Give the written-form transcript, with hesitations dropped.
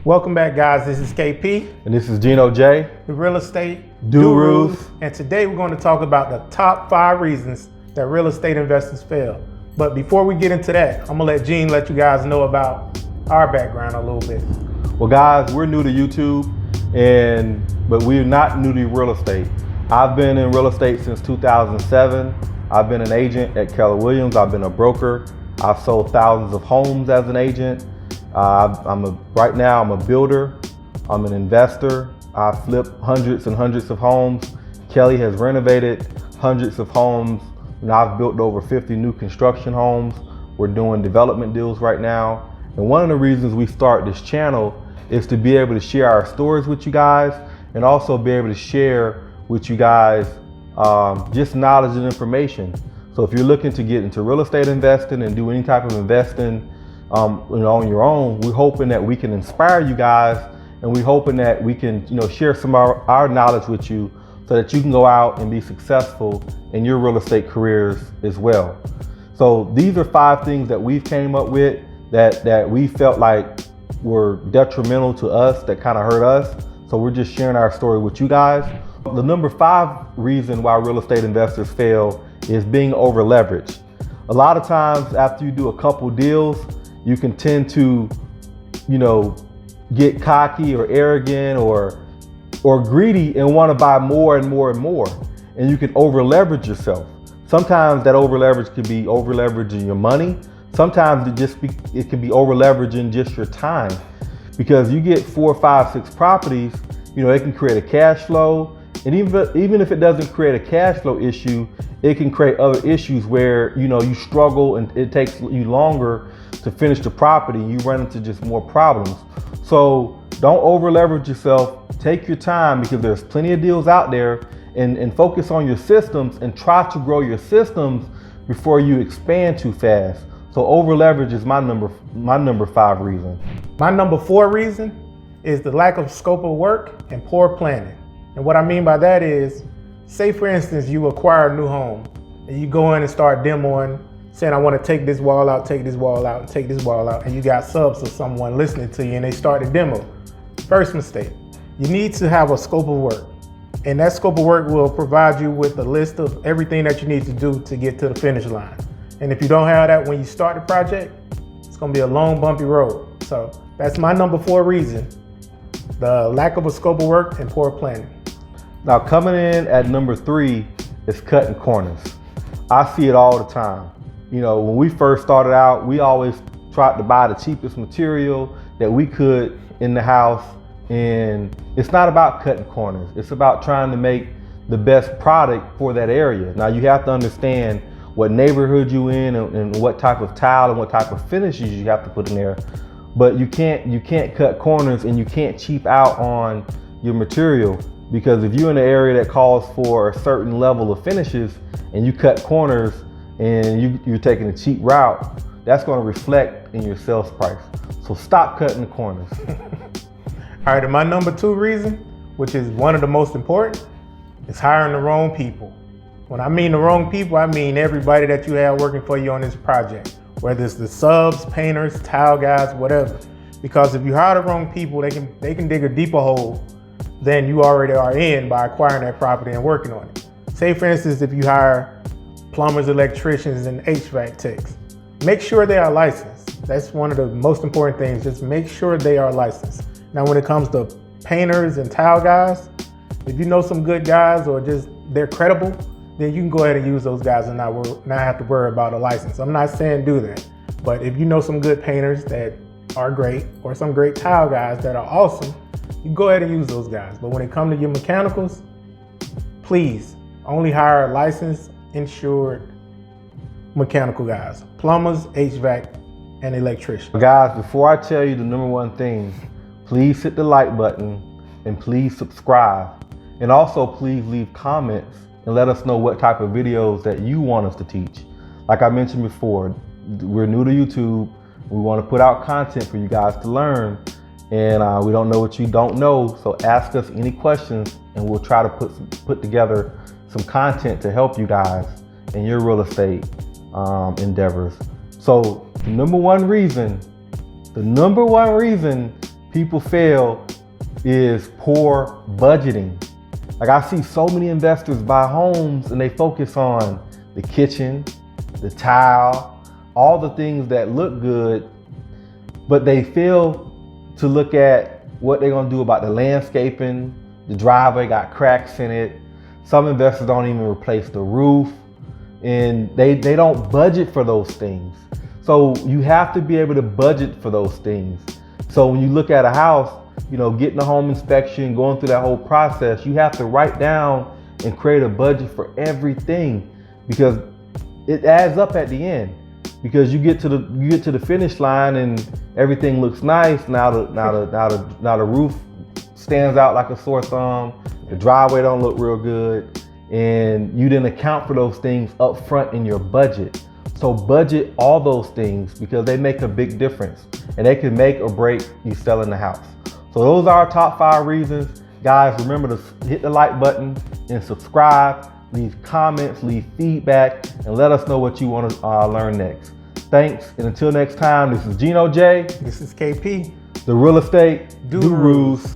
Welcome back, guys. This is KP. And this is Geno J. The real estate gurus. And today we're going to talk about the top 5 reasons that real estate investors fail. But before we get into that, I'm gonna let Gene let you guys know about our background a little bit. Well, guys, we're new to YouTube, but we're not new to real estate. I've been in real estate since 2007. I've been an agent at Keller Williams. I've been a broker. I've sold thousands of homes as an agent. Right now I'm a builder. I'm an investor. I flip hundreds and hundreds of homes. Kelly has renovated hundreds of homes. And I've built over 50 new construction homes. We're doing development deals right now. And one of the reasons we start this channel is to be able to share our stories with you guys and also be able to share with you guys just knowledge and information. So if you're looking to get into real estate investing and do any type of investing on your own, we're hoping that we can inspire you guys, and we're hoping that we can share some of our knowledge with you so that you can go out and be successful in your real estate careers as well. So these are 5 things that we've came up with that we felt like were detrimental to us, that kind of hurt us. So we're just sharing our story with you guys. The number 5 reason why real estate investors fail is being over leveraged. A lot of times after you do a couple deals, you can tend to, get cocky or arrogant or greedy and want to buy more and more and more. And you can over leverage yourself. Sometimes that over leverage can be over leveraging your money. Sometimes it can be over leveraging just your time, because you get 4, 5, 6 properties, it can create a cash flow. And even if it doesn't create a cash flow issue, it can create other issues where you struggle and it takes you longer to finish the property. You run into just more problems. So don't over leverage yourself. Take your time, because there's plenty of deals out there, and focus on your systems and try to grow your systems before you expand too fast. So over leverage is my number 5 reason. My number 4 reason is the lack of scope of work and poor planning. And what I mean by that is, say for instance, you acquire a new home and you go in and start demoing, saying I want to take this wall out, take this wall out, and take this wall out, and you got subs or someone listening to you and they start to demo. First mistake, you need to have a scope of work. And that scope of work will provide you with a list of everything that you need to do to get to the finish line. And if you don't have that when you start the project, it's gonna be a long, bumpy road. So that's my number 4 reason, the lack of a scope of work and poor planning. Now coming in at number 3 is cutting corners. I see it all the time. When we first started out, we always tried to buy the cheapest material that we could in the house. And it's not about cutting corners. It's about trying to make the best product for that area. Now you have to understand what neighborhood you in and what type of tile and what type of finishes you have to put in there. But you can't cut corners, and you can't cheap out on your material, because if you're in an area that calls for a certain level of finishes and you cut corners and you're taking a cheap route, that's going to reflect in your sales price. So stop cutting the corners. All right, and my number 2 reason, which is one of the most important, is hiring the wrong people. When I mean the wrong people, I mean everybody that you have working for you on this project, whether it's the subs, painters, tile guys, whatever. Because if you hire the wrong people, they can dig a deeper hole than you already are in by acquiring that property and working on it. Say for instance, if you hire plumbers, electricians, and HVAC techs, make sure they are licensed. That's one of the most important things. Just make sure they are licensed. Now, when it comes to painters and tile guys, if you know some good guys or just they're credible, then you can go ahead and use those guys and not have to worry about a license. I'm not saying do that, but if you know some good painters that are great, or some great tile guys that are awesome, you go ahead and use those guys. But when it comes to your mechanicals, please only hire licensed, insured mechanical guys, plumbers, HVAC, and electricians. Guys, before I tell you the number 1 thing, please hit the like button and please subscribe. And also please leave comments and let us know what type of videos that you want us to teach. Like I mentioned before, we're new to YouTube. We want to put out content for you guys to learn. And we don't know what you don't know. So ask us any questions and we'll try to put together some content to help you guys in your real estate endeavors. So the number one reason people fail is poor budgeting. Like I see so many investors buy homes and they focus on the kitchen, the tile, all the things that look good, but they fail to look at what they're gonna do about the landscaping. The driveway got cracks in it. Some investors don't even replace the roof, and they don't budget for those things. So you have to be able to budget for those things. So when you look at a house, you know, getting a home inspection, going through that whole process, you have to write down and create a budget for everything, because it adds up at the end. Because you get to the finish line and everything looks nice. Now the roof stands out like a sore thumb. The driveway don't look real good, and you didn't account for those things up front in your budget. So budget all those things, because they make a big difference and they can make or break you selling the house. So those are our top 5 reasons. Guys, remember to hit the like button and subscribe, leave comments, leave feedback, and let us know what you want to learn next. Thanks, and until next time, this is Geno J. This is KP. The Real Estate Gurus.